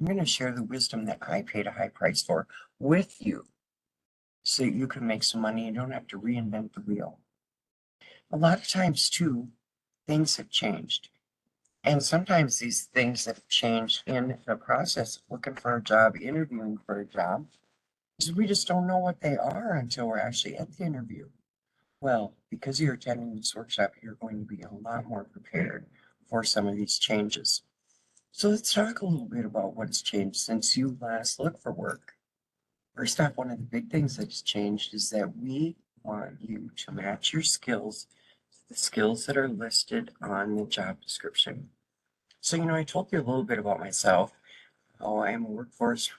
I'm going to share the wisdom that I paid a high price for with you so that you can make some money and don't have to reinvent the wheel. A lot of times, too, things have changed. And sometimes these things have changed in the process of looking for a job, interviewing for a job, because we just don't know what they are until we're actually at the interview. Well, because you're attending this workshop, you're going to be a lot more prepared for some of these changes. So let's talk a little bit about what has changed since you last looked for work. First off, one of the big things that has changed is that we want you to match your skills to the skills that are listed on the job description. So, I told you a little bit about myself. Oh, I am a workforce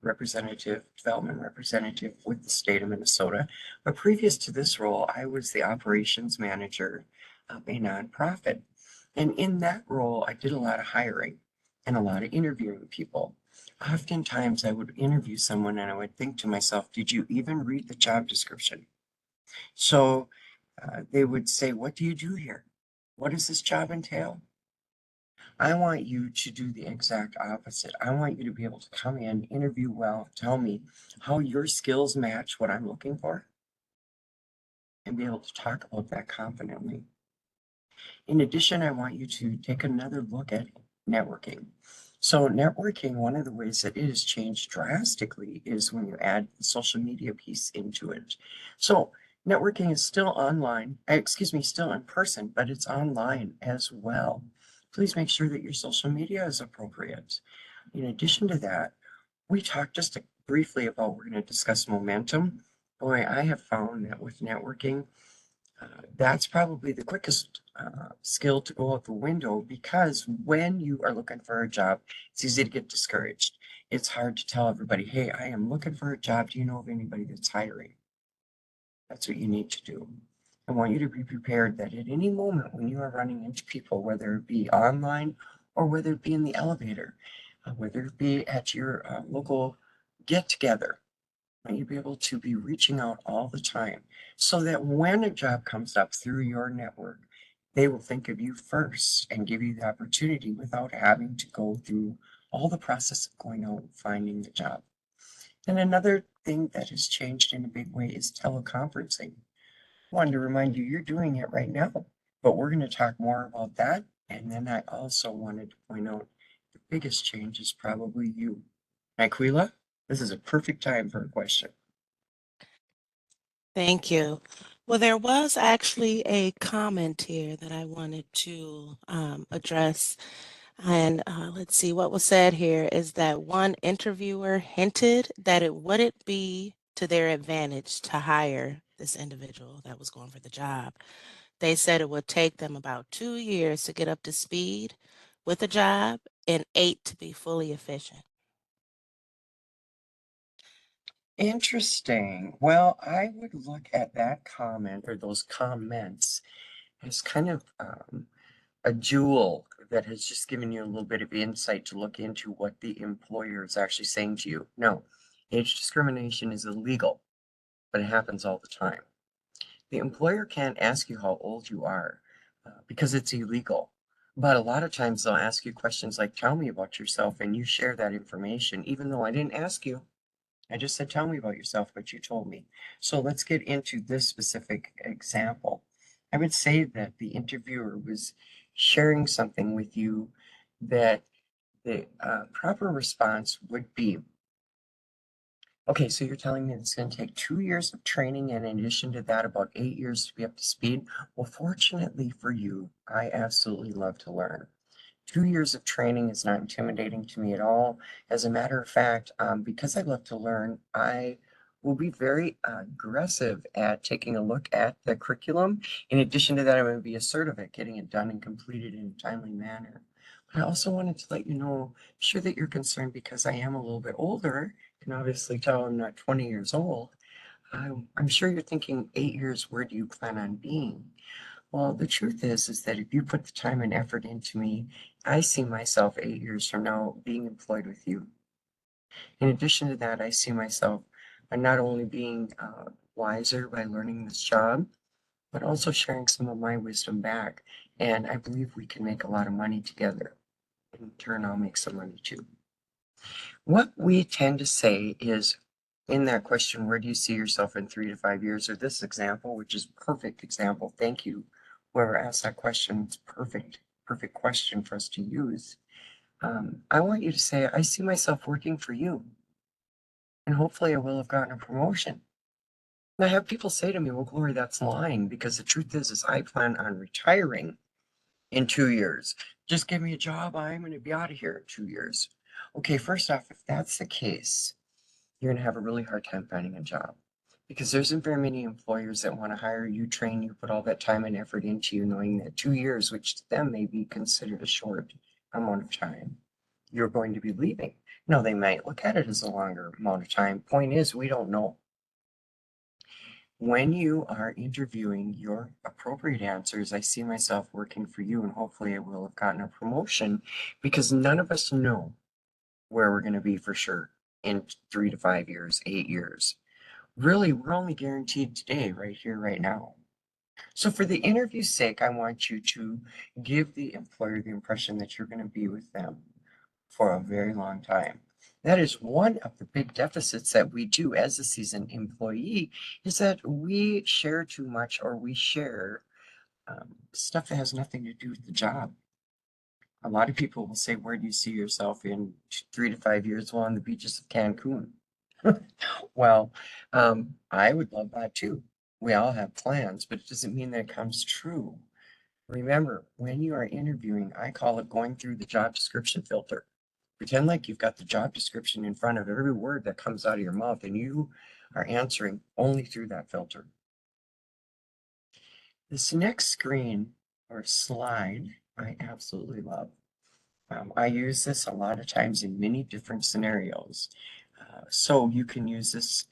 representative, development representative with the state of Minnesota. But previous to this role, I was the operations manager of a nonprofit. And in that role, I did a lot of hiring and a lot of interviewing people. Oftentimes, I would interview someone and I would think to myself, did you even read the job description? So they would say, what do you do here? What does this job entail? I want you to do the exact opposite. I want you to be able to come in, interview well, tell me how your skills match what I'm looking for, and be able to talk about that confidently. In addition, I want you to take another look at networking. So, networking, one of the ways that it has changed drastically is when you add the social media piece into it. So, networking is still online, still in person, but it's online as well. Please make sure that your social media is appropriate. In addition to that, we talked just briefly about we're going to discuss momentum. Boy, I have found that with networking, that's probably the quickest skill to go out the window because when you are looking for a job, it's easy to get discouraged. It's hard to tell everybody, hey, I am looking for a job. Do you know of anybody that's hiring? That's what you need to do. I want you to be prepared that at any moment when you are running into people, whether it be online or whether it be in the elevator, whether it be at your local get together, want you to be able to be reaching out all the time so that when a job comes up through your network, they will think of you first and give you the opportunity without having to go through all the process of going out and finding the job. And another thing that has changed in a big way is teleconferencing. I wanted to remind you, you're doing it right now, but we're going to talk more about that. And then I also wanted to point out the biggest change is probably you. Aquila, this is a perfect time for a question. Thank you. Well, there was actually a comment here that I wanted to address. And let's see, what was said here is that one interviewer hinted that it wouldn't be to their advantage to hire this individual that was going for the job. They said it would take them about 2 years to get up to speed with a job and 8 to be fully efficient. Interesting. Well, I would look at that comment or those comments as kind of a jewel that has just given you a little bit of insight to look into what the employer is actually saying to you. No, age discrimination is illegal, but it happens all the time. The employer can't ask you how old you are because it's illegal. But a lot of times they'll ask you questions like, tell me about yourself, and you share that information, even though I didn't ask you. I just said, tell me about yourself, but you told me. So let's get into this specific example. I would say that the interviewer was sharing something with you that the proper response would be, okay, so you're telling me it's going to take 2 years of training, and in addition to that, about 8 years to be up to speed. Well, fortunately for you, I absolutely love to learn. 2 years of training is not intimidating to me at all. As a matter of fact, because I love to learn, I will be very aggressive at taking a look at the curriculum. In addition to that, I'm going to be assertive at getting it done and completed in a timely manner. But I also wanted to let you know, sure that you're concerned because I am a little bit older. You can obviously tell I'm not 20 years old. I'm sure you're thinking 8 years, where do you plan on being? Well, the truth is that if you put the time and effort into me, I see myself 8 years from now being employed with you. In addition to that, I see myself not only being wiser by learning this job, but also sharing some of my wisdom back. And I believe we can make a lot of money together. In turn, I'll make some money too. What we tend to say is in that question, where do you see yourself in 3 to 5 years? Or this example, which is perfect example. Thank you. Whoever asked that question, it's perfect question for us to use. I want you to say, I see myself working for you. And hopefully I will have gotten a promotion. And I have people say to me, well, Glory, that's lying, because the truth is I plan on retiring in 2 years. Just give me a job. I'm going to be out of here in 2 years. Okay, first off, if that's the case, you're going to have a really hard time finding a job because there isn't very many employers that want to hire you, train you, put all that time and effort into you, knowing that 2 years, which to them may be considered a short amount of time, you're going to be leaving. No, they might look at it as a longer amount of time. Point is, we don't know. When you are interviewing, your appropriate answers, I see myself working for you and hopefully I will have gotten a promotion, because none of us know where we're going to be for sure in 3 to 5 years, 8 years. Really, we're only guaranteed today, right here, right now. So for the interview's sake, I want you to give the employer the impression that you're going to be with them for a very long time. That is one of the big deficits that we do as a seasoned employee, is that we share too much, or we share stuff that has nothing to do with the job. A lot of people will say, where do you see yourself in 3 to 5 years? Well, on the beaches of Cancun. Well, I would love that too. We all have plans, but it doesn't mean that it comes true. Remember, when you are interviewing, I call it going through the job description filter. Pretend like you've got the job description in front of every word that comes out of your mouth, and you are answering only through that filter. This next screen or slide, I absolutely love. I use this a lot of times in many different scenarios. So you can use this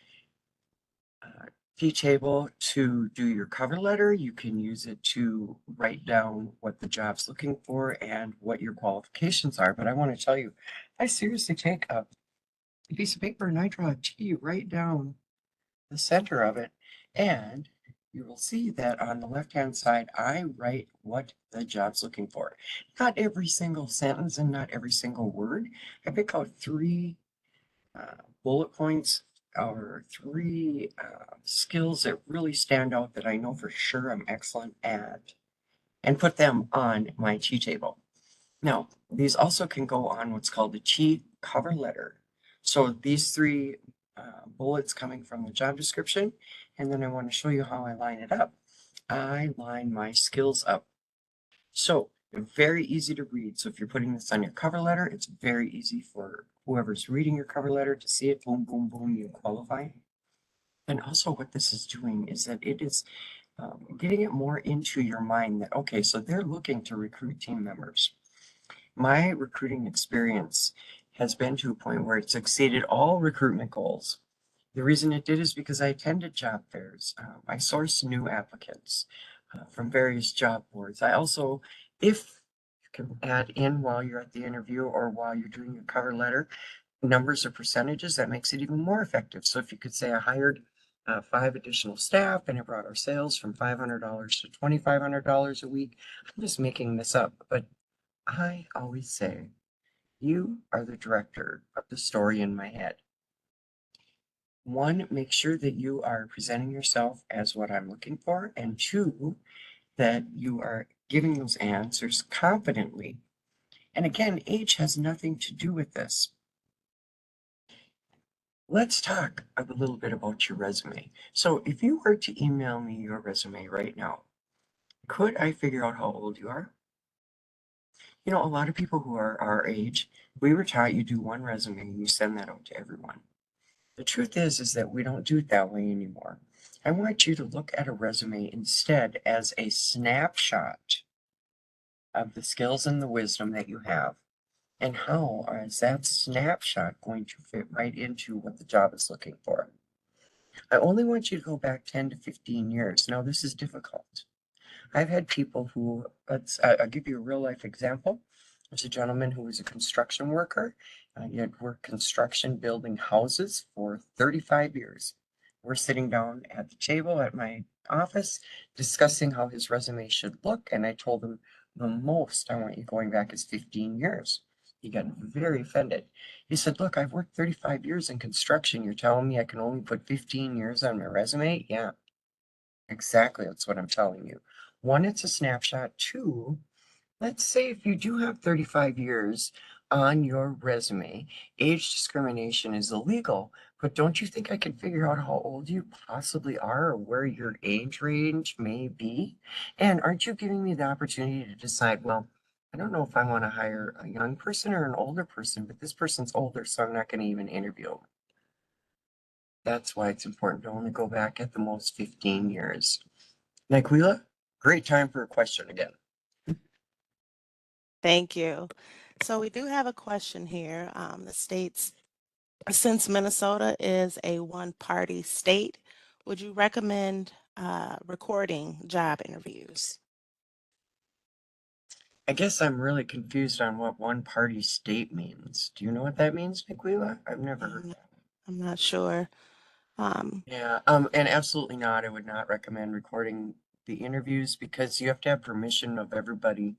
table to do your cover letter. You can use it to write down what the job's looking for and what your qualifications are. But I want to tell you, I seriously take a piece of paper and I draw a T right down the center of it. And you will see that on the left-hand side, I write what the job's looking for. Not every single sentence and not every single word. I pick out three bullet points or three skills that really stand out that I know for sure I'm excellent at, and put them on my T table. Now, these also can go on what's called a T cover letter. So these three bullets coming from the job description, and then I want to show you how I line it up. I line my skills up. So very easy to read. So if you're putting this on your cover letter, it's very easy for whoever's reading your cover letter to see it. Boom, boom, boom, you qualify. And also what this is doing is that it is getting it more into your mind that, okay, so they're looking to recruit team members. My recruiting experience has been to a point where it's exceeded all recruitment goals. The reason it did is because I attended job fairs. I sourced new applicants from various job boards. I also, if you can add in while you're at the interview or while you're doing your cover letter, numbers or percentages, that makes it even more effective. So if you could say I hired 5 additional staff and it brought our sales from $500 to $2,500 a week, I'm just making this up, but I always say, you are the director of the story in my head. One, make sure that you are presenting yourself as what I'm looking for. And two, that you are giving those answers confidently. And again, age has nothing to do with this. Let's talk a little bit about your resume. So if you were to email me your resume right now, could I figure out how old you are? You know, a lot of people who are our age, we were taught you do one resume and you send that out to everyone. The truth is that we don't do it that way anymore. I want you to look at a resume instead as a snapshot of the skills and the wisdom that you have. And how is that snapshot going to fit right into what the job is looking for? I only want you to go back 10 to 15 years. Now, this is difficult. I've had people who, I'll give you a real life example. There's a gentleman who was a construction worker. He had worked construction building houses for 35 years. We're sitting down at the table at my office discussing how his resume should look. And I told him the most I want you going back is 15 years. He got very offended. He said, look, I've worked 35 years in construction. You're telling me I can only put 15 years on my resume? Yeah, exactly. That's what I'm telling you. One, it's a snapshot. Two, let's say if you do have 35 years on your resume, age discrimination is illegal, but don't you think I can figure out how old you possibly are or where your age range may be? And aren't you giving me the opportunity to decide, well, I don't know if I want to hire a young person or an older person, but this person's older, so I'm not going to even interview them. That's why it's important to only go back at the most 15 years. Nyquila, great time for a question again. Thank you. So we do have a question here that states, since Minnesota is a one-party state, would you recommend recording job interviews? I guess I'm really confused on what one party state means. Do you know what that means, Niquila? I've never heard I'm, that. I'm not sure. Yeah, and absolutely not. I would not recommend recording the interviews because you have to have permission of everybody.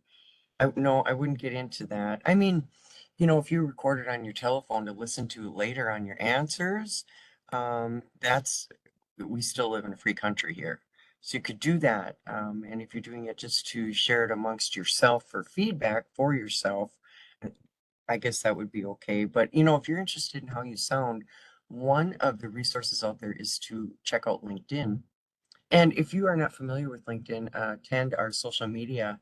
No, I wouldn't get into that. I mean, if you record it on your telephone to listen to later on your answers, we still live in a free country here. So you could do that. And if you're doing it just to share it amongst yourself for feedback for yourself, uh, I guess that would be okay. But if you're interested in how you sound, one of the resources out there is to check out LinkedIn. And if you are not familiar with LinkedIn, attend our social media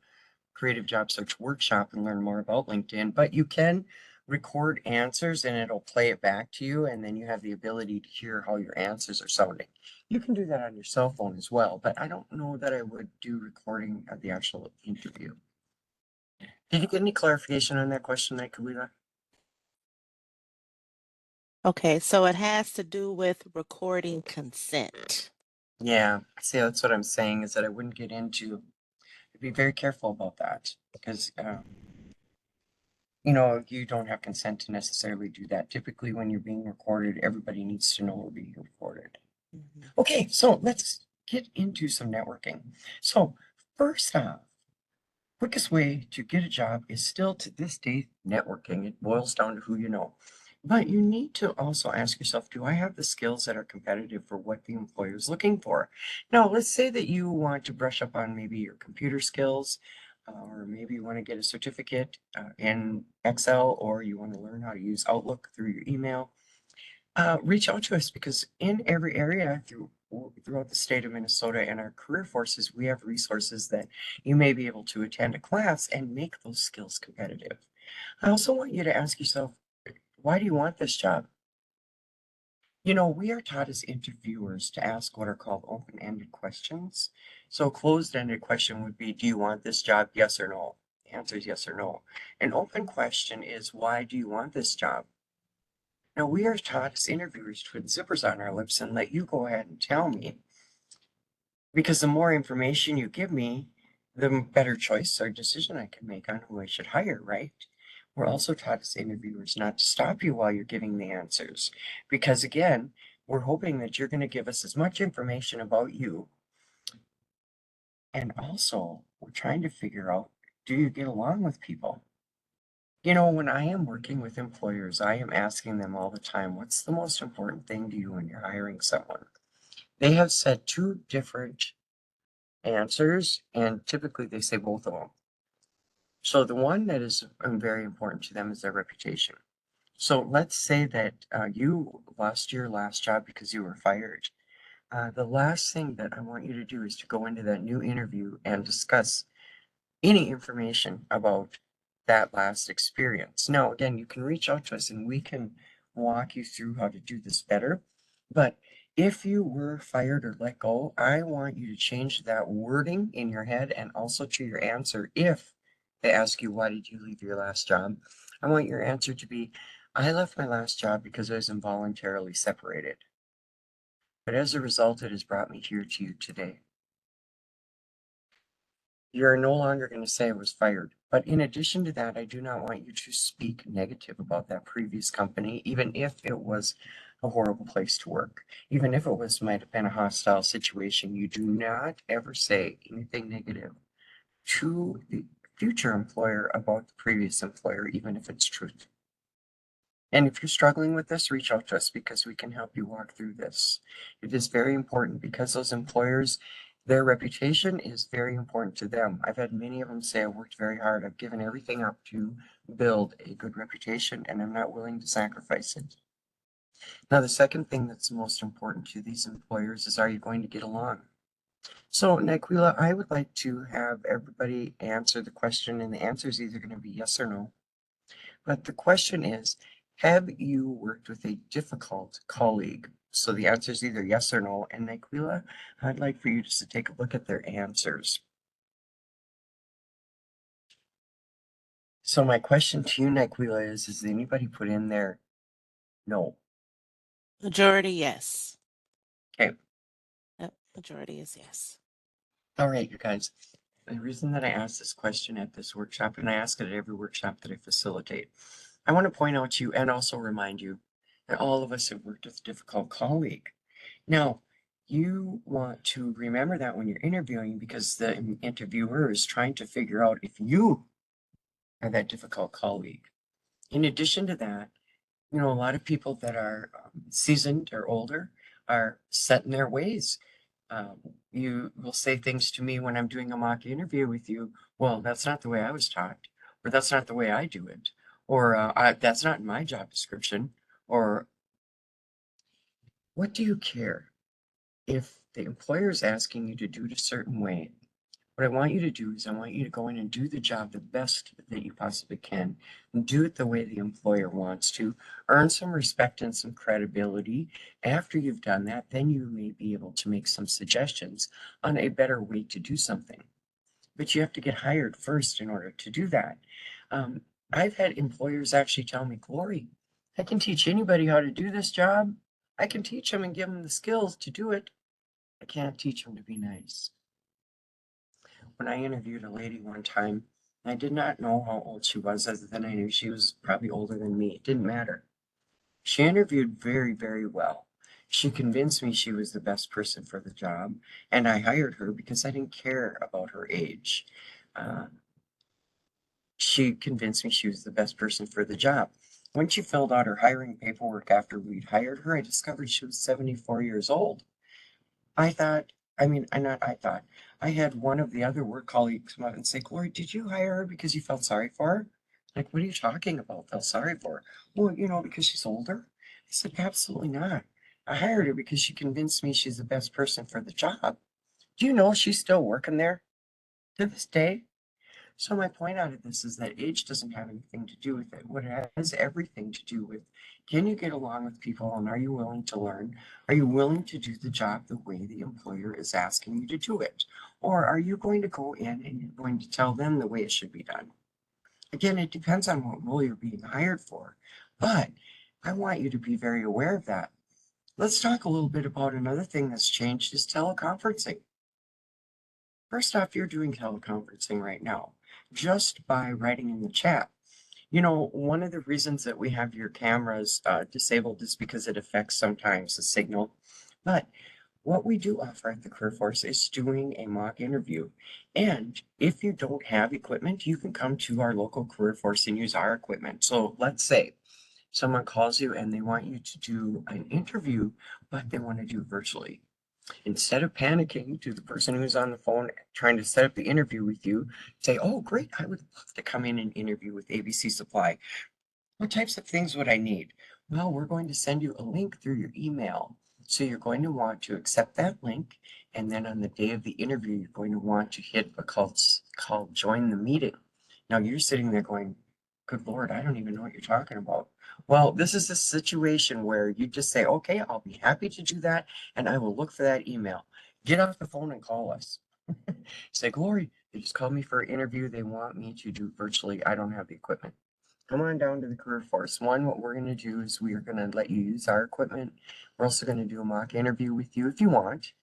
creative job search workshop and learn more about LinkedIn. But you can record answers and it'll play it back to you, and then you have the ability to hear how your answers are sounding. You can do that on your cell phone as well, but I don't know that I would do recording of the actual interview. Did you get any clarification on that question, Nicolita? Okay, so it has to do with recording consent. Yeah, see, that's what I'm saying is that I wouldn't get into, be very careful about that because you don't have consent to necessarily do that. Typically, when you're being recorded, everybody needs to know we're being recorded. Mhm. Okay, so let's get into some networking. So, first off, quickest way to get a job is still to this day networking. It boils down to who you know. But you need to also ask yourself, do I have the skills that are competitive for what the employer is looking for? Now, let's say that you want to brush up on maybe your computer skills, or maybe you want to get a certificate in Excel, or you want to learn how to use Outlook through your email. Reach out to us because in every area throughout the state of Minnesota and our career forces, we have resources that you may be able to attend a class and make those skills competitive. I also want you to ask yourself, why do you want this job? We are taught as interviewers to ask what are called open-ended questions. So a closed-ended question would be, do you want this job? Yes or no? The answer is yes or no. An open question is, why do you want this job? Now, we are taught as interviewers to put zippers on our lips and let you go ahead and tell me, because the more information you give me, the better choice or decision I can make on who I should hire, right? We're also taught as interviewers not to stop you while you're giving the answers, because again, we're hoping that you're going to give us as much information about you. And also, we're trying to figure out, do you get along with people? When I am working with employers, I am asking them all the time, what's the most important thing to you when you're hiring someone? They have said two different answers, and typically they say both of them. So the one that is very important to them is their reputation. So let's say that you lost your last job because you were fired. The last thing that I want you to do is to go into that new interview and discuss any information about that last experience. Now, again, you can reach out to us and we can walk you through how to do this better. But if you were fired or let go, I want you to change that wording in your head and also to your answer. If they ask you, why did you leave your last job? I want your answer to be, I left my last job because I was involuntarily separated. But as a result, it has brought me here to you today. You're no longer going to say I was fired. But in addition to that, I do not want you to speak negative about that previous company, even if it was a horrible place to work. Even if it might have been a hostile situation, you do not ever say anything negative to future employer about the previous employer, even if it's truth. And if you're struggling with this, reach out to us because we can help you walk through this. It is very important because those employers, their reputation is very important to them. I've had many of them say, I worked very hard. I've given everything up to build a good reputation, and I'm not willing to sacrifice it. Now, the second thing that's most important to these employers is, are you going to get along? So, Naquila, I would like to have everybody answer the question, and the answer is either going to be yes or no. But the question is, have you worked with a difficult colleague? So the answer is either yes or no. And Naquila, I'd like for you just to take a look at their answers. So my question to you, Naquila, is anybody put in there no? Majority, yes. Okay. Yep, majority is yes. All right, you guys. The reason that I asked this question at this workshop, and I ask it at every workshop that I facilitate, I want to point out to you and also remind you that all of us have worked with a difficult colleague. Now, you want to remember that when you're interviewing because the interviewer is trying to figure out if you are that difficult colleague. In addition to that, you know, a lot of people that are seasoned or older are set in their ways. You will say things to me when I'm doing a mock interview with you. Well, that's not the way I was taught, or that's not the way I do it, or that's not in my job description, or what do you care if the employer is asking you to do it a certain way? What I want you to do is I want you to go in and do the job the best that you possibly can and do it the way the employer wants to. Earn some respect and some credibility. After you've done that, then you may be able to make some suggestions on a better way to do something. But you have to get hired first in order to do that. Um, I've had employers actually tell me, Glory, I can teach anybody how to do this job. I can teach them and give them the skills to do it. I can't teach them to be nice. When I interviewed a lady one time, I did not know how old she was, other than I knew she was probably older than me. It didn't matter. She interviewed very, very well. She convinced me she was the best person for the job, and I hired her because I didn't care about her age. Uh, she convinced me she was the best person for the job. When she filled out her hiring paperwork after we'd hired her, I discovered she was 74 years old. I thought, I thought, I had one of the other work colleagues come out and say, Glory, did you hire her because you felt sorry for her? Like, what are you talking about? Felt sorry for her? Well, you know, because she's older. I said, absolutely not. I hired her because she convinced me she's the best person for the job. Do you know she's still working there to this day? So my point out of this is that age doesn't have anything to do with it. What it has everything to do with, can you get along with people and are you willing to learn? Are you willing to do the job the way the employer is asking you to do it? Or are you going to go in and you're going to tell them the way it should be done? Again, it depends on what role you're being hired for, but I want you to be very aware of that. Let's talk a little bit about another thing that's changed is teleconferencing. First off, you're doing teleconferencing right now just by writing in the chat. You know, one of the reasons that we have your cameras disabled is because it affects sometimes the signal. But what we do offer at the Career Force is doing a mock interview. And if you don't have equipment, you can come to our local Career Force and use our equipment. So let's say someone calls you and they want you to do an interview, but they want to do it virtually. Instead of panicking to the person who's on the phone trying to set up the interview with you, say, oh, great, I would love to come in and interview with ABC Supply. What types of things would I need? Well, we're going to send you a link through your email. So you're going to want to accept that link. And then on the day of the interview, you're going to want to hit a called join the meeting. Now you're sitting there going, good Lord, I don't even know what you're talking about. Well, this is a situation where you just say, okay, I'll be happy to do that. And I will look for that email. Get off the phone and call us. Say, Glory, they just called me for an interview. They want me to do virtually. I don't have the equipment. Come on down to the Career Force. One, what we're going to do is we are going to let you use our equipment. We're also going to do a mock interview with you if you want.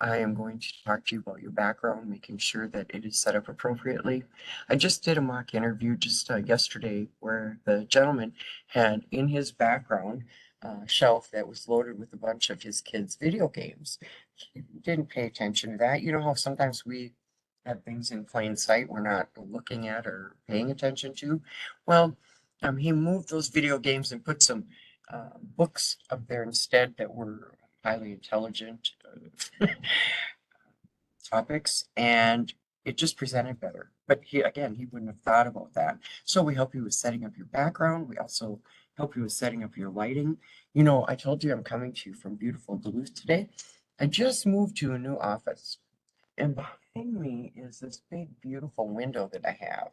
I am going to talk to you about your background, making sure that it is set up appropriately. I just did a mock interview just yesterday where the gentleman had in his background a shelf that was loaded with a bunch of his kids' video games. He didn't pay attention to that. You know how sometimes we have things in plain sight we're not looking at or paying attention to. Well, he moved those video games and put some books up there instead that were highly intelligent topics, and it just presented better. But he wouldn't have thought about that. So we help you with setting up your background. We also help you with setting up your lighting. You know, I told you I'm coming to you from beautiful Duluth today. I just moved to a new office, and behind me is this big, beautiful window that I have.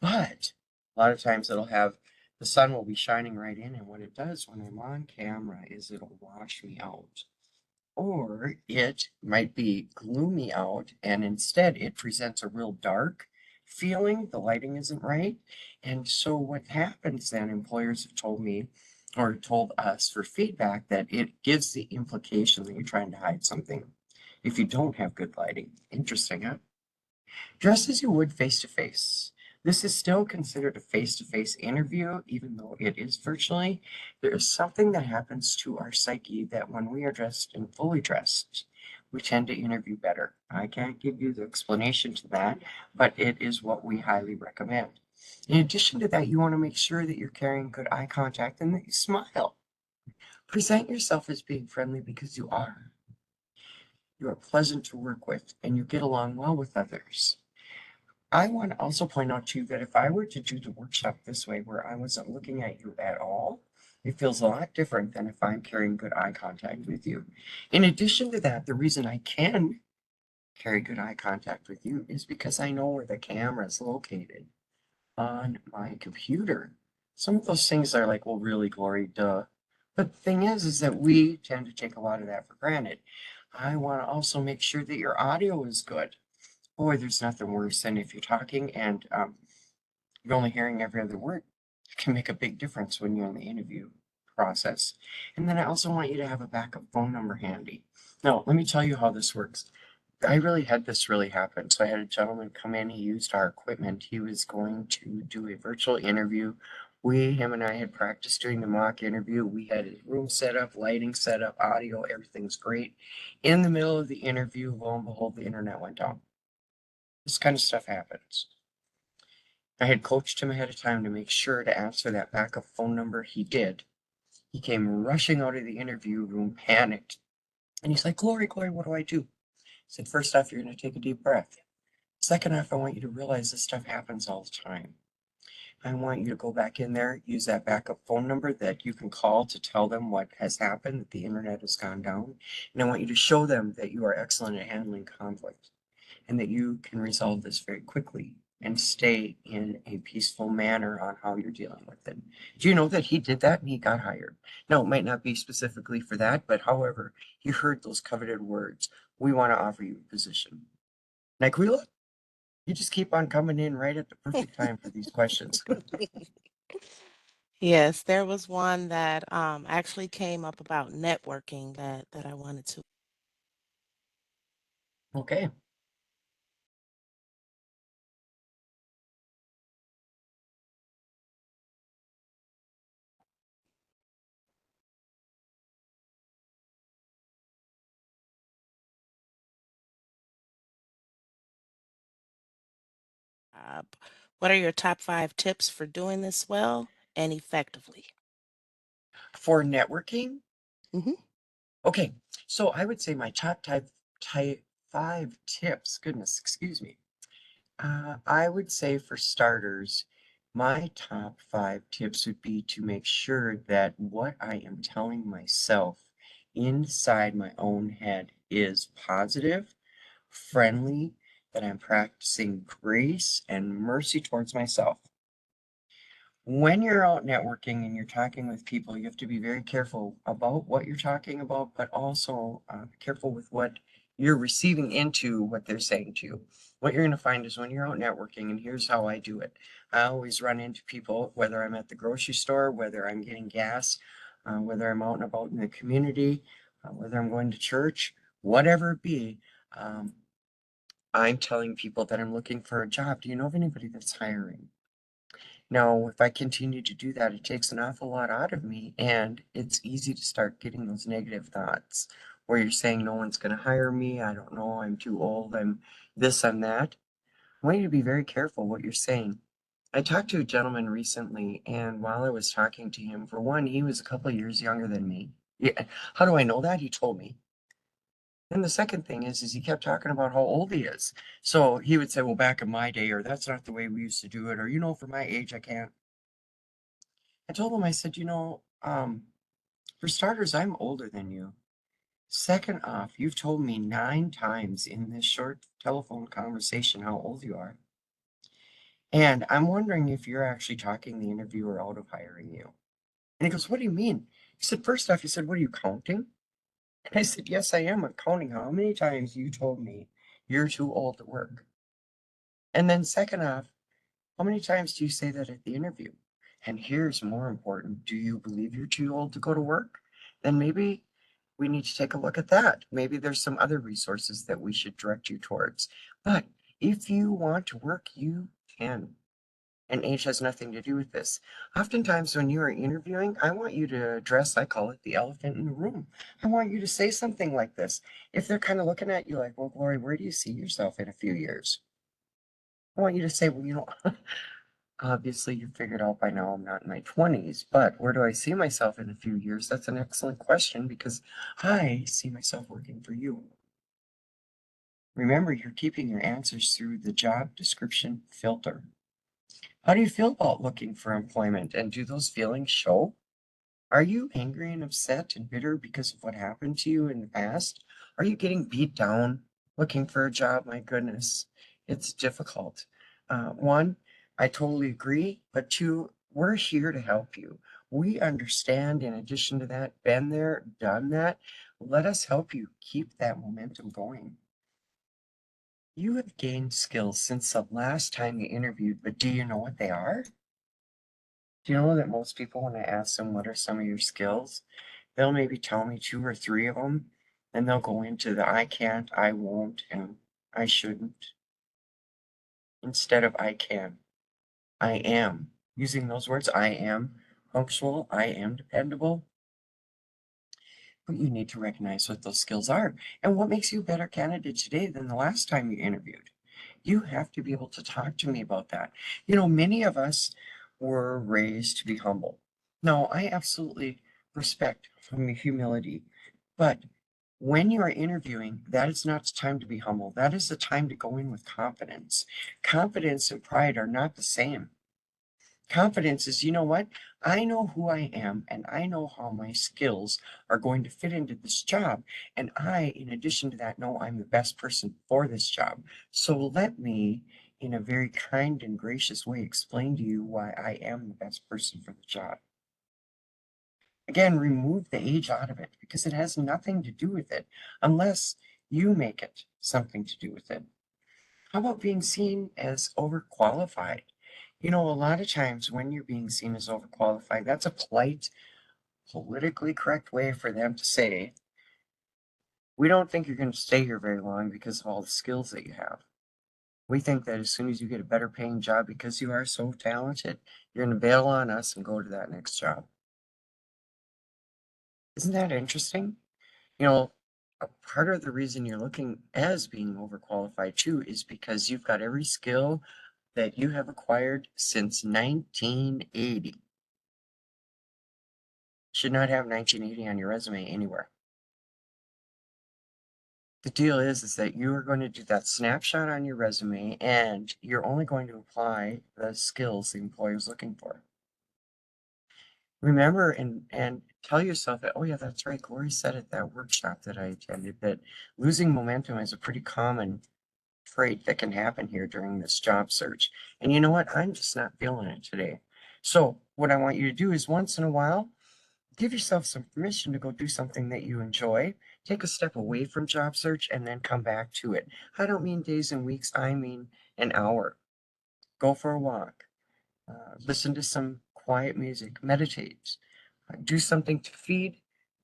But a lot of times it'll have the sun will be shining right in, and what it does when I'm on camera is it'll wash me out. Or it might be gloomy out, and instead it presents a real dark feeling. The lighting isn't right. And so what happens then, employers have told me or told us for feedback that it gives the implication that you're trying to hide something if you don't have good lighting. Interesting, huh? Dress as you would face to face. This is still considered a face to face interview, even though it is virtually. There is something that happens to our psyche that when we are dressed and fully dressed, we tend to interview better. I can't give you the explanation to that, but it is what we highly recommend. In addition to that, you want to make sure that you're carrying good eye contact and that you smile. Present yourself as being friendly because you are. You are pleasant to work with and you get along well with others. I want to also point out too that if I were to do the workshop this way, where I wasn't looking at you at all, it feels a lot different than if I'm carrying good eye contact with you. In addition to that, the reason I can carry good eye contact with you is because I know where the camera is located on my computer. Some of those things are like, well, really, Glory, duh. But the thing is that we tend to take a lot of that for granted. I want to also make sure that your audio is good. Boy, there's nothing worse than if you're talking and you're only hearing every other word. It can make a big difference when you're in the interview process. And then I also want you to have a backup phone number handy. Now, let me tell you how this works. I really had this really happen. So I had a gentleman come in, he used our equipment. He was going to do a virtual interview. Him and I had practiced doing the mock interview. We had his room set up, lighting set up, audio, everything's great. In the middle of the interview, lo and behold, the internet went down. This kind of stuff happens. I had coached him ahead of time to make sure to answer that backup phone number. He did. He came rushing out of the interview room, panicked. And he's like, Glory, Glory, what do I do? I said, first off, you're going to take a deep breath. Second off, I want you to realize this stuff happens all the time. I want you to go back in there, use that backup phone number that you can call to tell them what has happened, that the internet has gone down. And I want you to show them that you are excellent at handling conflict and that you can resolve this very quickly and stay in a peaceful manner on how you're dealing with it. Do you know that he did that and he got hired? Now, it might not be specifically for that, but however, he heard those coveted words. We want to offer you a position. Nyquila, you just keep on coming in right at the perfect time for these questions. Yes, there was one that actually came up about networking that I wanted to. Okay. What are your top 5 tips for doing this well and effectively? For networking, Hmm. okay. So I would say my type 5 tips, goodness, excuse me. I would say for starters, my top 5 tips would be to make sure that what I am telling myself inside my own head is positive, friendly, that I'm practicing grace and mercy towards myself. When you're out networking and you're talking with people, you have to be very careful about what you're talking about, but also careful with what you're receiving into what they're saying to you. What you're going to find is when you're out networking, and here's how I do it. I always run into people, whether I'm at the grocery store, whether I'm getting gas, whether I'm out and about in the community, whether I'm going to church, whatever it be. Um, I'm telling people that I'm looking for a job. Do you know of anybody that's hiring? Now, if I continue to do that, it takes an awful lot out of me, and it's easy to start getting those negative thoughts where you're saying no one's going to hire me. I don't know. I'm too old. this and that. I want you to be very careful what you're saying. I talked to a gentleman recently, and while I was talking to him, for one, he was a couple of years younger than me. Yeah, how do I know that? He told me. And the second thing is he kept talking about how old he is. So he would say, well, back in my day, or that's not the way we used to do it, or, for my age, I can't. I told him, I said, for starters, I'm older than you. Second off, you've told me 9 times in this short telephone conversation how old you are. And I'm wondering if you're actually talking the interviewer out of hiring you. And he goes, what do you mean? He said, first off, he said, what are you counting? And I said, yes, I am. I'm counting how many times you told me you're too old to work. And then second off, how many times do you say that at the interview? And here's more important. Do you believe you're too old to go to work? Then maybe we need to take a look at that. Maybe there's some other resources that we should direct you towards. But if you want to work, you can. And age has nothing to do with this. Oftentimes, when you are interviewing, I want you to address, I call it the elephant in the room. I want you to say something like this. If they're kind of looking at you like, well, Glory, where do you see yourself in a few years? I want you to say, well, obviously you figured out by now I'm not in my 20s, but where do I see myself in a few years? That's an excellent question because I see myself working for you. Remember, you're keeping your answers through the job description filter. How do you feel about looking for employment, and do those feelings show? Are you angry and upset and bitter because of what happened to you in the past? Are you getting beat down looking for a job? My goodness, it's difficult. One, I totally agree, but two, we're here to help you. We understand, in addition to that, been there, done that. Let us help you keep that momentum going. You have gained skills since the last time you interviewed, but do you know what they are? Do you know that most people, when I ask them what are some of your skills, they'll maybe tell me 2 or 3 of them, and they'll go into the I can't, I won't, and I shouldn't, instead of I can. I am. Using those words, I am punctual, I am dependable. But you need to recognize what those skills are and what makes you a better candidate today than the last time you interviewed. You have to be able to talk to me about that. Many of us were raised to be humble. No, I absolutely respect humility, but when you are interviewing, that is not the time to be humble. That is the time to go in with confidence. Confidence and pride are not the same. Confidence is, you know what? I know who I am and I know how my skills are going to fit into this job. And I, in addition to that, know I'm the best person for this job. So let me, in a very kind and gracious way, explain to you why I am the best person for the job. Again, remove the age out of it because it has nothing to do with it unless you make it something to do with it. How about being seen as overqualified? A lot of times when you're being seen as overqualified, that's a polite, politically correct way for them to say, we don't think you're going to stay here very long because of all the skills that you have. We think that as soon as you get a better paying job because you are so talented, you're going to bail on us and go to that next job. Isn't that interesting? You know, a part of the reason you're looking as being overqualified too is because you've got every skill that you have acquired since 1980. Should not have 1980 on your resume anywhere. The deal is that you are going to do that snapshot on your resume and you're only going to apply the skills the employer is looking for. Remember and tell yourself that, oh yeah, that's right. Glory said at that workshop that I attended that losing momentum is a pretty common trait that can happen here during this job search. And you know what? I'm just not feeling it today. So what I want you to do is once in a while, give yourself some permission to go do something that you enjoy. Take a step away from job search and then come back to it. I don't mean days and weeks, I mean an hour. Go for a walk. Listen to some quiet music. Meditate. Do something to feed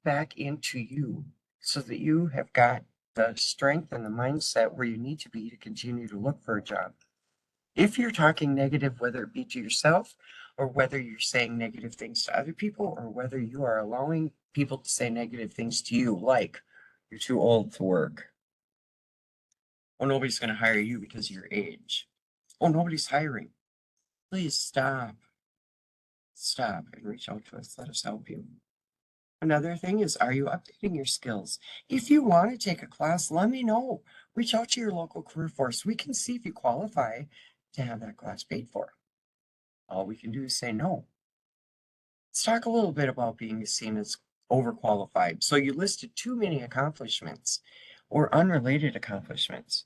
back into you so that you have got the strength and the mindset where you need to be to continue to look for a job. If you're talking negative, whether it be to yourself or whether you're saying negative things to other people or whether you are allowing people to say negative things to you, like you're too old to work, Oh, nobody's going to hire you because of your age. Oh, nobody's hiring. Please stop. Stop and reach out to us. Let us help you. Another thing is, are you updating your skills? If you want to take a class, let me know. Reach out to your local career force. We can see if you qualify to have that class paid for. All we can do is say no. Let's talk a little bit about being seen as overqualified. So you listed too many accomplishments or unrelated accomplishments.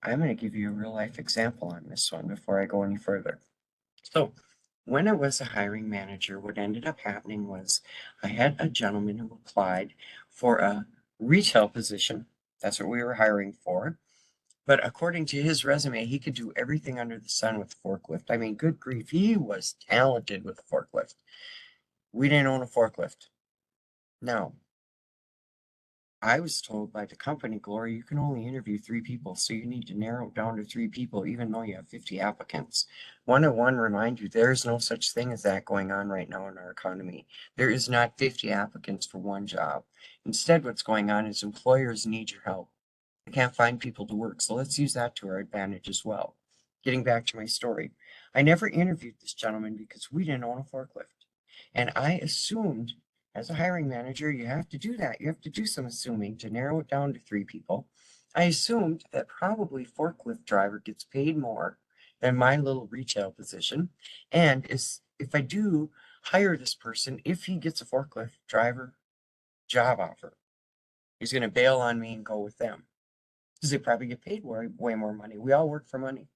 I'm going to give you a real life example on this one before I go any further. So when I was a hiring manager, what ended up happening was I had a gentleman who applied for a retail position. That's what we were hiring for. But according to his resume, he could do everything under the sun with a forklift. I mean, good grief, he was talented with a forklift. We didn't own a forklift. Now, I was told by the company, Gloria, you can only interview 3 people, so you need to narrow it down to 3 people, even though you have 50 applicants. Want to remind you, there is no such thing as that going on right now in our economy. There is not 50 applicants for one job. Instead, what's going on is employers need your help. They can't find people to work, so let's use that to our advantage as well. Getting back to my story, I never interviewed this gentleman because we didn't own a forklift. And I assumed as a hiring manager, you have to do that. You have to do some assuming to narrow it down to 3 people. I assumed that probably forklift driver gets paid more than my little retail position. And if I do hire this person, if he gets a forklift driver job offer, he's going to bail on me and go with them because they probably get paid way more money. We all work for money.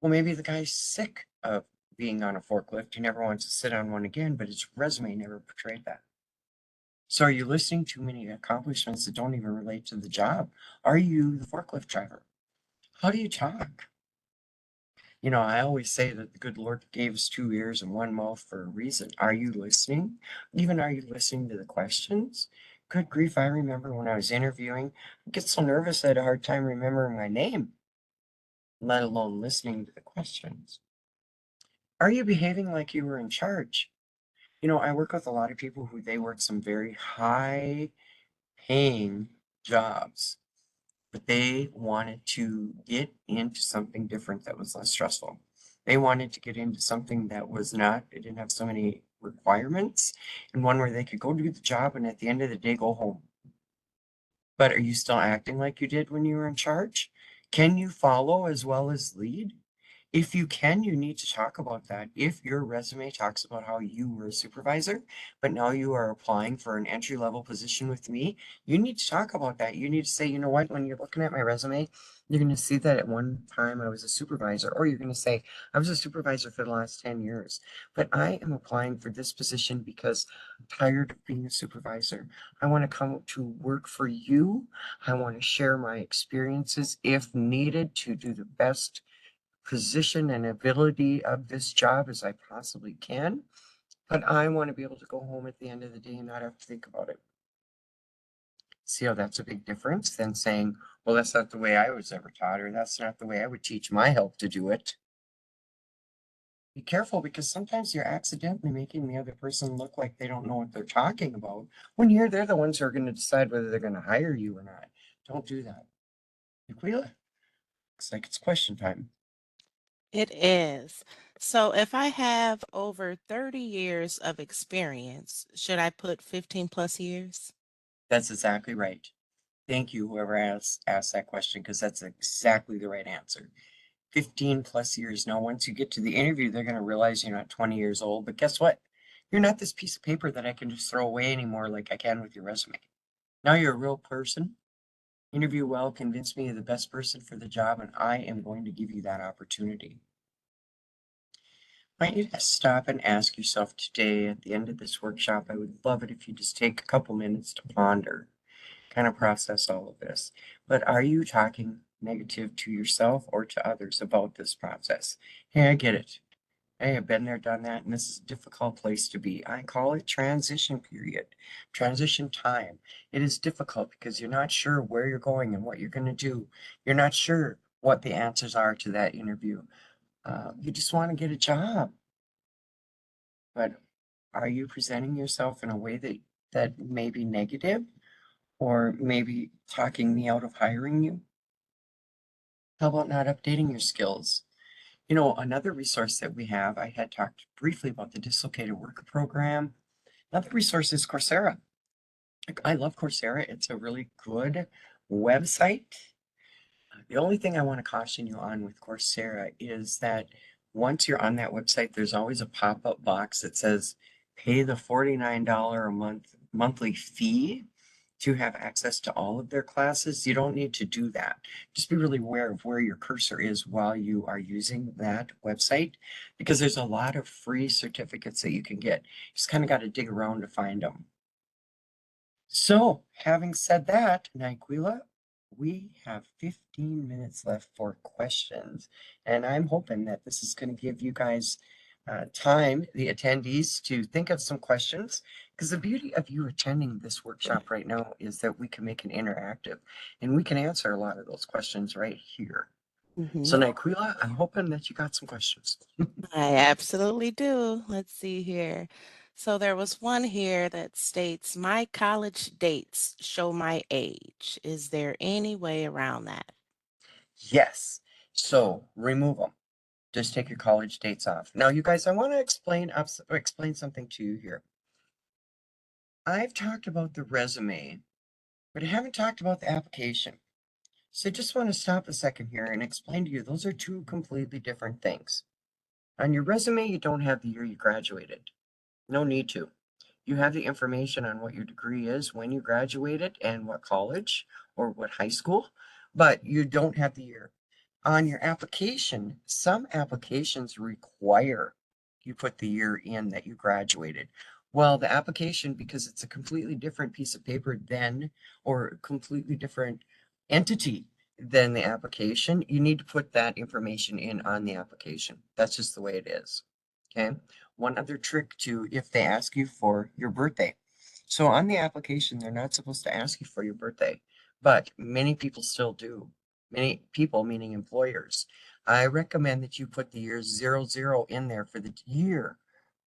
Well, maybe the guy's sick of being on a forklift. He never wants to sit on one again, but his resume never portrayed that. So are you listing too many accomplishments that don't even relate to the job? Are you the forklift driver? How do you talk? You know, I always say that the good Lord gave us 2 ears and one mouth for a reason. Are you listening? Even are you listening to the questions? Good grief, I remember when I was interviewing, I get so nervous I had a hard time remembering my name, let alone listening to the questions. Are you behaving like you were in charge? You know, I work with a lot of people who they work some very high paying jobs, but they wanted to get into something different that was less stressful. They wanted to get into something that was not, it didn't have so many requirements, and one where they could go do the job and at the end of the day go home. But are you still acting like you did when you were in charge? Can you follow as well as lead? If you can, you need to talk about that. If your resume talks about how you were a supervisor, but now you are applying for an entry level position with me, you need to talk about that. You need to say, you know what, when you're looking at my resume, you're going to see that at one time I was a supervisor, or you're going to say, I was a supervisor for the last 10 years, but I am applying for this position because I'm tired of being a supervisor. I want to come to work for you. I want to share my experiences if needed to do the best position and ability of this job as I possibly can, but I want to be able to go home at the end of the day and not have to think about it. See how that's a big difference than saying, well, that's not the way I was ever taught, or that's not the way I would teach my help to do it. Be careful because sometimes you're accidentally making the other person look like they don't know what they're talking about when they're the ones who are going to decide whether they're going to hire you or not. Don't do that. Aquila, looks like it's question time. It is. So if I have over 30 years of experience, should I put 15 plus years? That's exactly right. Thank you, whoever asked that question, because that's exactly the right answer. 15 plus years. Now, once you get to the interview, they're going to realize you're not 20 years old. But guess what? You're not this piece of paper that I can just throw away anymore like I can with your resume. Now you're a real person. Interview well, convince me you're the best person for the job, and I am going to give you that opportunity. I want you to stop and ask yourself today at the end of this workshop. I would love it if you just take a couple minutes to ponder, kind of process all of this. But are you talking negative to yourself or to others about this process? Hey, I get it. Hey, I've been there, done that, and this is a difficult place to be. I call it transition period, transition time. It is difficult because you're not sure where you're going and what you're going to do. You're not sure what the answers are to that interview. You just want to get a job. But are you presenting yourself in a way that may be negative? or maybe talking me out of hiring you? How about not updating your skills? You know, another resource that we have, I had talked briefly about the Dislocated Worker Program. Another resource is Coursera. I love Coursera. It's a really good website. The only thing I want to caution you on with Coursera is that once you're on that website, there's always a pop-up box that says pay the $49 a month monthly fee to have access to all of their classes. You don't need to do that. Just be really aware of where your cursor is while you are using that website, because there's a lot of free certificates that you can get. You just kind of got to dig around to find them. So, having said that, Nyquila, we have 15 minutes left for questions, and I'm hoping that this is going to give you guys time, the attendees, to think of some questions. Because the beauty of you attending this workshop right now is that we can make it interactive, and we can answer a lot of those questions right here. So, Nyquila, I'm hoping that you got some questions. I absolutely do. Let's see here. So there was one here that states, my college dates show my age. Is there any way around that? Yes. So, remove them. Just take your college dates off. Now, you guys, I want to explain something to you here. I've talked about the resume, but I haven't talked about the application. So I just want to stop a second here and explain to you those are two completely different things. On your resume, you don't have the year you graduated. No need to. You have the information on what your degree is, when you graduated, and what college or what high school, but you don't have the year. On your application, some applications require you put the year in that you graduated. Well, the application, because it's a completely different piece of paper than, or a completely different entity than the application, you need to put that information in on the application. That's just the way it is. Okay. One other trick too, if they ask you for your birthday. So on the application, they're not supposed to ask you for your birthday, but many people still do. Many people, meaning employers. I recommend that you put the year 00 in there for the year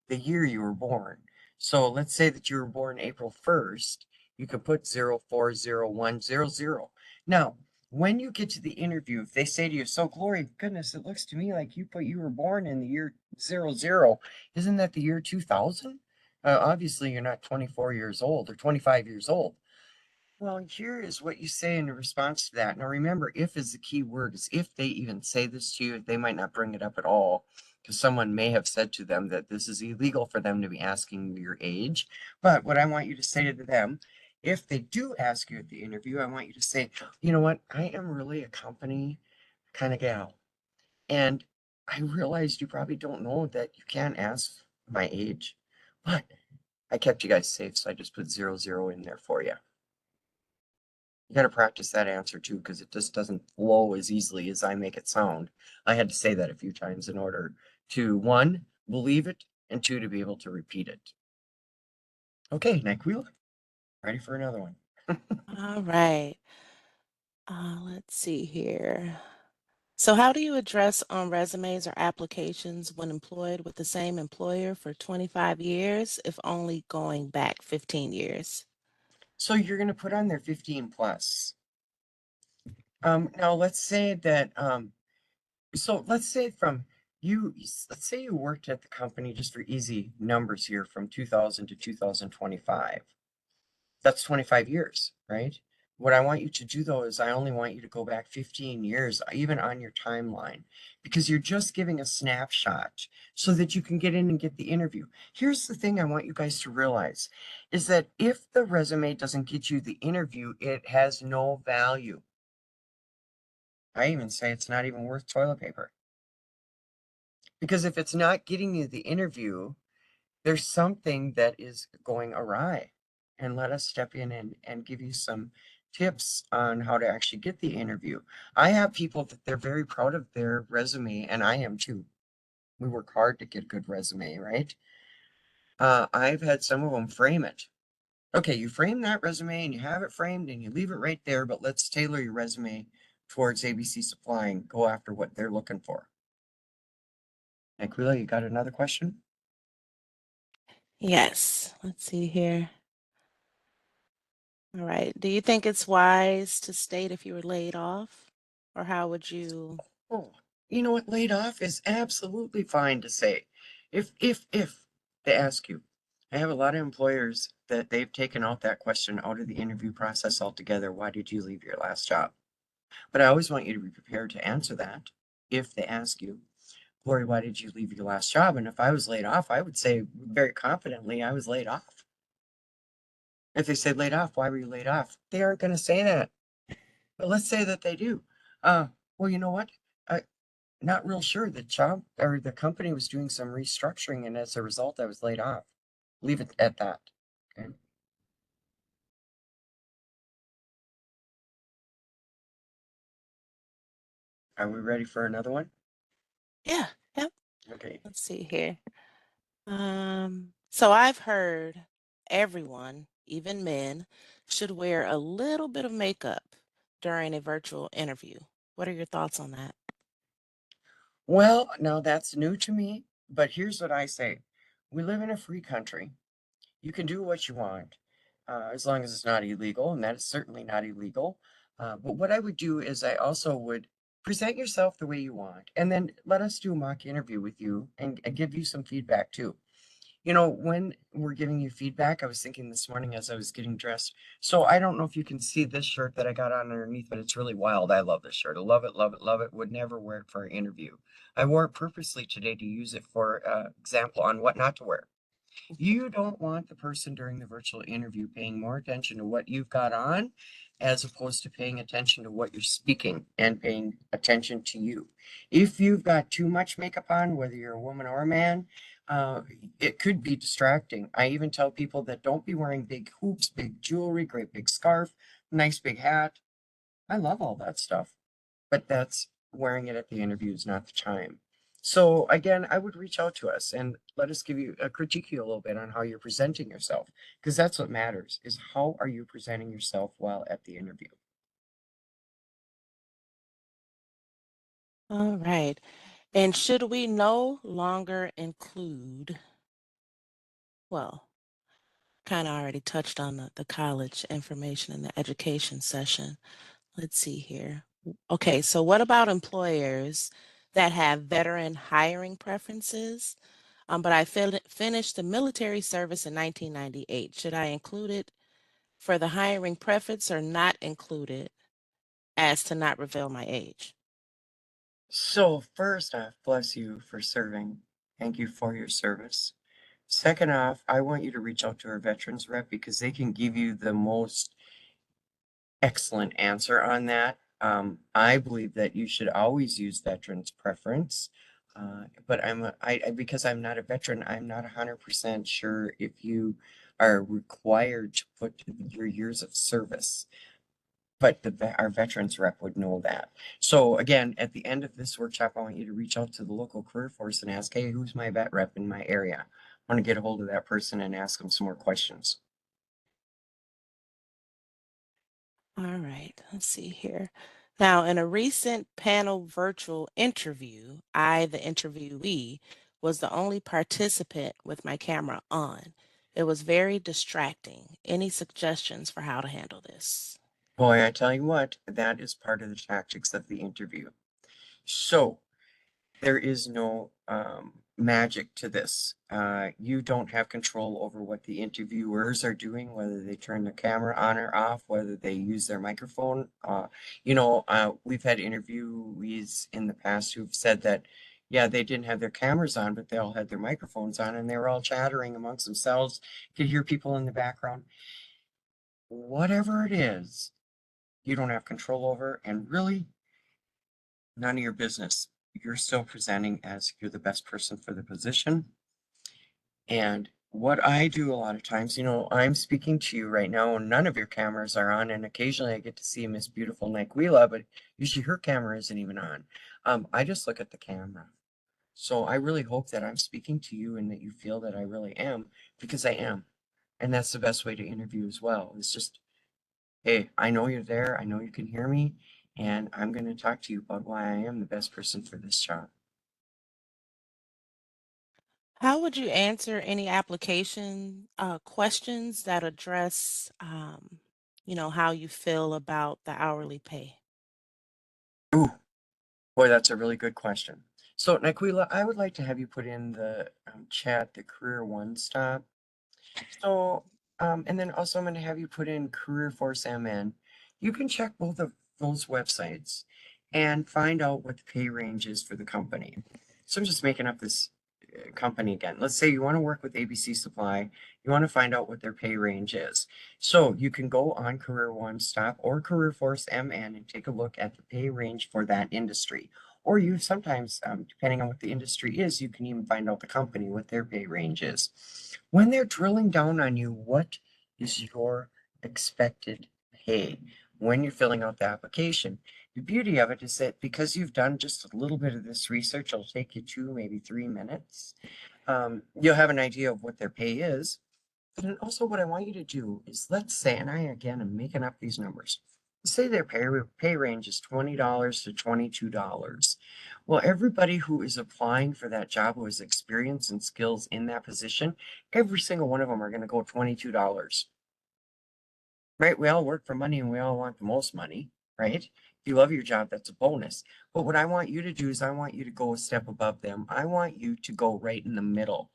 you were born. So let's say that you were born April 1st, you could put 040100. Now, when you get to the interview, if they say to you, so Glory, goodness, it looks to me like you were born in the year 00. Isn't that the year 2000? Obviously, you're not 24 years old or 25 years old. Well, here is what you say in response to that. Now, remember, if is the key word, is if they even say this to you, they might not bring it up at all because someone may have said to them that this is illegal for them to be asking your age. But what I want you to say to them, if they do ask you at the interview, I want you to say, you know what, I am really a company kind of gal. And I realized you probably don't know that you can't ask my age, but I kept you guys safe, so I just put 00 in there for you. You got to practice that answer too, because it just doesn't flow as easily as I make it sound. I had to say that a few times in order to, one, believe it, and two, to be able to repeat it. Okay, Nyquil, ready for another one. All right. Let's see here. So how do you address on resumes or applications when employed with the same employer for 25 years, if only going back 15 years? So you're going to put on there 15 plus. Now let's say that, so let's say from let's say you worked at the company, just for easy numbers here, from 2000 to 2025. That's 25 years, right? What I want you to do though is I only want you to go back 15 years, even on your timeline, because you're just giving a snapshot so that you can get in and get the interview. Here's the thing I want you guys to realize is that if the resume doesn't get you the interview, it has no value. I even say it's not even worth toilet paper. Because if it's not getting you the interview, there's something that is going awry. And let us step in and give you some tips on how to actually get the interview. I have people that they're very proud of their resume, and I am too. We work hard to get a good resume, right? I've had some of them frame it. Okay, you frame that resume and you have it framed and you leave it right there, but let's tailor your resume towards ABC Supply and go after what they're looking for. Aquila, you got another question? Yes. Let's see here. All right. Do you think it's wise to state if you were laid off? Or how would you? Oh, you know what? Laid off is absolutely fine to say. If they ask you. I have a lot of employers that they've taken out that question out of the interview process altogether. Why did you leave your last job? But I always want you to be prepared to answer that if they ask you, Lori, why did you leave your last job? And if I was laid off, I would say very confidently I was laid off. If they said laid off, why were you laid off? They aren't going to say that. But let's say that they do. Well, you know what? I not real sure. The job or the company was doing some restructuring, and as a result, I was laid off. Leave it at that. Okay. Are we ready for another one? Yeah, yep. Okay. Let's see here. So I've heard everyone, even men, should wear a little bit of makeup during a virtual interview. What are your thoughts on that? Well, now that's new to me, but here's what I say. We live in a free country. You can do what you want, as long as it's not illegal, and that is certainly not illegal. But what I would do is I also would present yourself the way you want, and then let us do a mock interview with you and give you some feedback too. You know, when we're giving you feedback, I was thinking this morning as I was getting dressed. So I don't know if you can see this shirt that I got on underneath, but it's really wild. I love this shirt. I love it, love it, love it. Would never wear it for an interview. I wore it purposely today to use it for example on what not to wear. You don't want the person during the virtual interview paying more attention to what you've got on as opposed to paying attention to what you're speaking and paying attention to you. If you've got too much makeup on, whether you're a woman or a man, uh, it could be distracting. I even tell people that don't be wearing big hoops, big jewelry, great big scarf, nice big hat. I love all that stuff, but that's wearing it at the interview is not the time. So again, I would reach out to us and let us give you critique you a little bit on how you're presenting yourself, because that's what matters is how are you presenting yourself while at the interview. All right. And should we no longer include, well, kind of already touched on the college information in the education session. Let's see here. Okay, so what about employers that have veteran hiring preferences? But I finished the military service in 1998. Should I include it for the hiring preference or not include it as to not reveal my age? So first off, bless you for serving. Thank you for your service. Second off, I want you to reach out to our veterans rep because they can give you the most excellent answer on that. I believe that you should always use veterans preference. But because I'm not a veteran, I'm not 100% sure if you are required to put your years of service. But our veterans rep would know that. So again, at the end of this workshop, I want you to reach out to the local career force and ask, hey, who's my vet rep in my area? I want to get a hold of that person and ask them some more questions. All right, let's see here. Now, in a recent panel virtual interview, I, the interviewee, was the only participant with my camera on. It was very distracting. Any suggestions for how to handle this? Boy, I tell you what, that is part of the tactics of the interview. So there is no magic to this. You don't have control over what the interviewers are doing, whether they turn the camera on or off, whether they use their microphone. We've had interviewees in the past who've said that, yeah, they didn't have their cameras on, but they all had their microphones on and they were all chattering amongst themselves. You could hear people in the background. Whatever it is, you don't have control over, and really none of your business. You're still presenting as you're the best person for the position. And what I do a lot of times, I'm speaking to you right now, and none of your cameras are on. And occasionally I get to see Miss Beautiful Naquila, but usually her camera isn't even on. I just look at the camera. So I really hope that I'm speaking to you and that you feel that I really am, because I am. And that's the best way to interview as well. It's just, hey, I know you're there. I know you can hear me. And I'm going to talk to you about why I am the best person for this job. How would you answer any application questions that address how you feel about the hourly pay. Ooh, boy, that's a really good question. So, Naquila, I would like to have you put in the chat the Career One Stop. So, and then also I'm going to have you put in Career Force MN. You can check both of those websites and find out what the pay range is for the company. So I'm just making up this company again. Let's say you want to work with ABC Supply. You want to find out what their pay range is. So you can go on Career One Stop or Career Force MN and take a look at the pay range for that industry. Or you sometimes, depending on what the industry is, you can even find out the company what their pay range is. When they're drilling down on you, what is your expected pay when you're filling out the application? The beauty of it is that because you've done just a little bit of this research, it'll take you 2, maybe 3 minutes. You'll have an idea of what their pay is. But then also what I want you to do is, let's say, and I again am making up these numbers. Say their pay range is $20 to $22. Well, everybody who is applying for that job who has experience and skills in that position, every single one of them are going to go $22. Right? We all work for money and we all want the most money, right? If you love your job, that's a bonus. But what I want you to do is I want you to go a step above them. I want you to go right in the middle.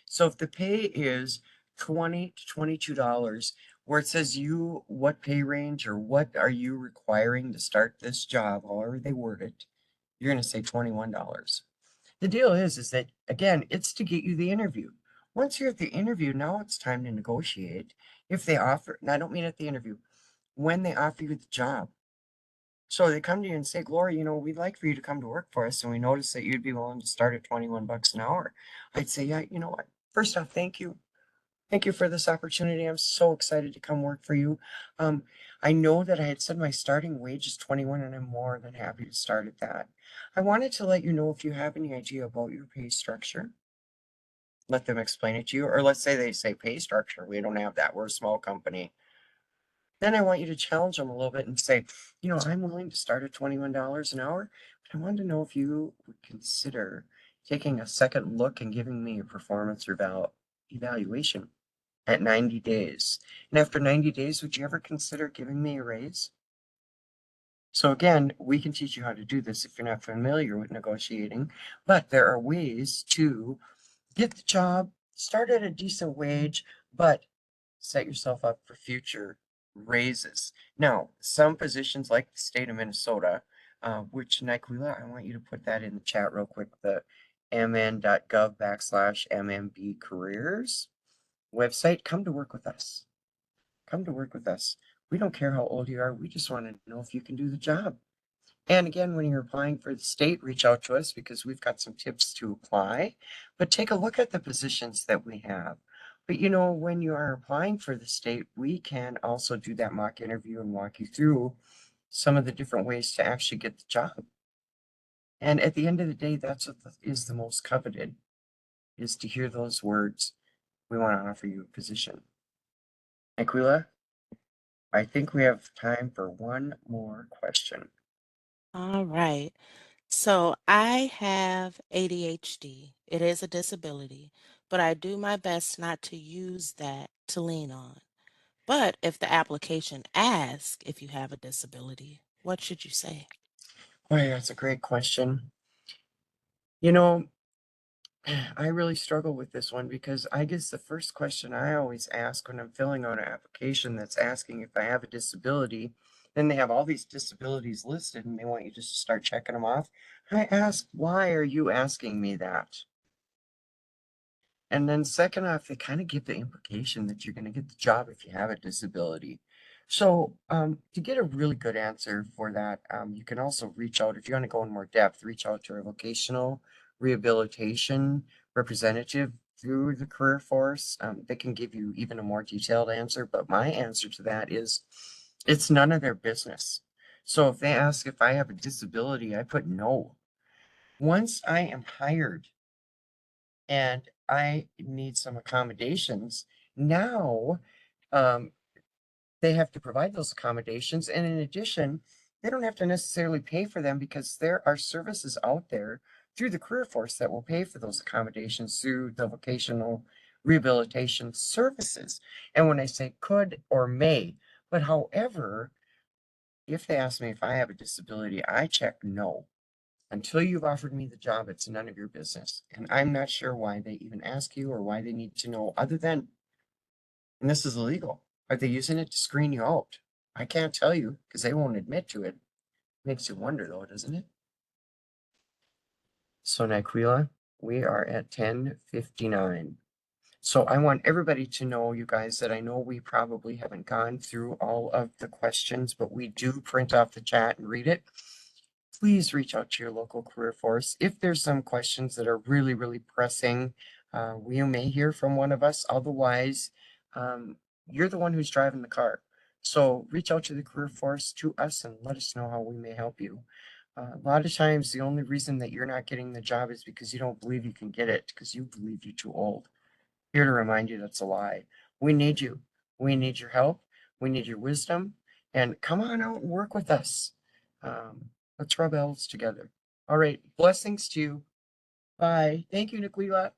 So if the pay is $20 to $22, where it says you what pay range or what are you requiring to start this job, however they word it, you're going to say $21. The deal is that again, it's to get you the interview. Once you're at the interview, now it's time to negotiate. If they offer, and I don't mean at the interview, when they offer you the job. So they come to you and say, Gloria, we'd like for you to come to work for us, and we noticed that you'd be willing to start at 21 bucks an hour. I'd say, yeah, you know what? First off, thank you. Thank you for this opportunity. I'm so excited to come work for you. Um, I know that I had said my starting wage is 21, and I'm more than happy to start at that. I wanted to let you know if you have any idea about your pay structure. Let them explain it to you. Or let's say they say pay structure. We don't have that. We're a small company. Then I want you to challenge them a little bit and say, I'm willing to start at $21 an hour, but I wanted to know if you would consider taking a second look and giving me a performance evaluation at 90 days. And after 90 days, would you ever consider giving me a raise? So again, we can teach you how to do this if you're not familiar with negotiating, but there are ways to get the job, start at a decent wage, but set yourself up for future raises. Now, some positions like the state of Minnesota, which Nyquila, I want you to put that in the chat real quick, the mn.gov/MMB careers website. Come to work with us. Come to work with us. We don't care how old you are. We just want to know if you can do the job. And again, when you're applying for the state, reach out to us because we've got some tips to apply. But take a look at the positions that we have. But when you are applying for the state, we can also do that mock interview and walk you through some of the different ways to actually get the job. And at the end of the day, that's what is the most coveted, is to hear those words. We want to offer you a position. Aquila, I think we have time for one more question. All right. So I have ADHD. It is a disability, but I do my best not to use that to lean on. But if the application asks if you have a disability, what should you say? Boy, that's a great question. You know, I really struggle with this one because I guess the first question I always ask when I'm filling out an application that's asking if I have a disability, then they have all these disabilities listed and they want you just to start checking them off. I ask, why are you asking me that? And then second off, they kind of give the implication that you're going to get the job if you have a disability. So to get a really good answer for that, you can also reach out, if you want to go in more depth, reach out to a vocational rehabilitation representative through the career force. They can give you even a more detailed answer, but my answer to that is it's none of their business. So if they ask if I have a disability, I put no. Once I am hired, and I need some accommodations. Now, um, they have to provide those accommodations. And in addition, they don't have to necessarily pay for them because there are services out there through the career force that will pay for those accommodations through the vocational rehabilitation services. And when I say could or may, But however, if they ask me if I have a disability, I check no. Until you've offered me the job, it's none of your business. And I'm not sure why they even ask you or why they need to know other than, and this is illegal. Are they using it to screen you out? I can't tell you because they won't admit to it. Makes you wonder though, doesn't it? So Naquila, we are at 10:59. So I want everybody to know, you guys, that I know we probably haven't gone through all of the questions, but we do print off the chat and read it. Please reach out to your local career force. If there's some questions that are really, really pressing, you may hear from one of us. Otherwise, you're the one who's driving the car. So reach out to the career force, to us, and let us know how we may help you. A lot of times, the only reason that you're not getting the job is because you don't believe you can get it, because you believe you're too old. Here to remind you that's a lie. We need you. We need your help. We need your wisdom. And come on out and work with us. Let's rub elves together. All right. Blessings to you. Bye. Thank you, Niquila.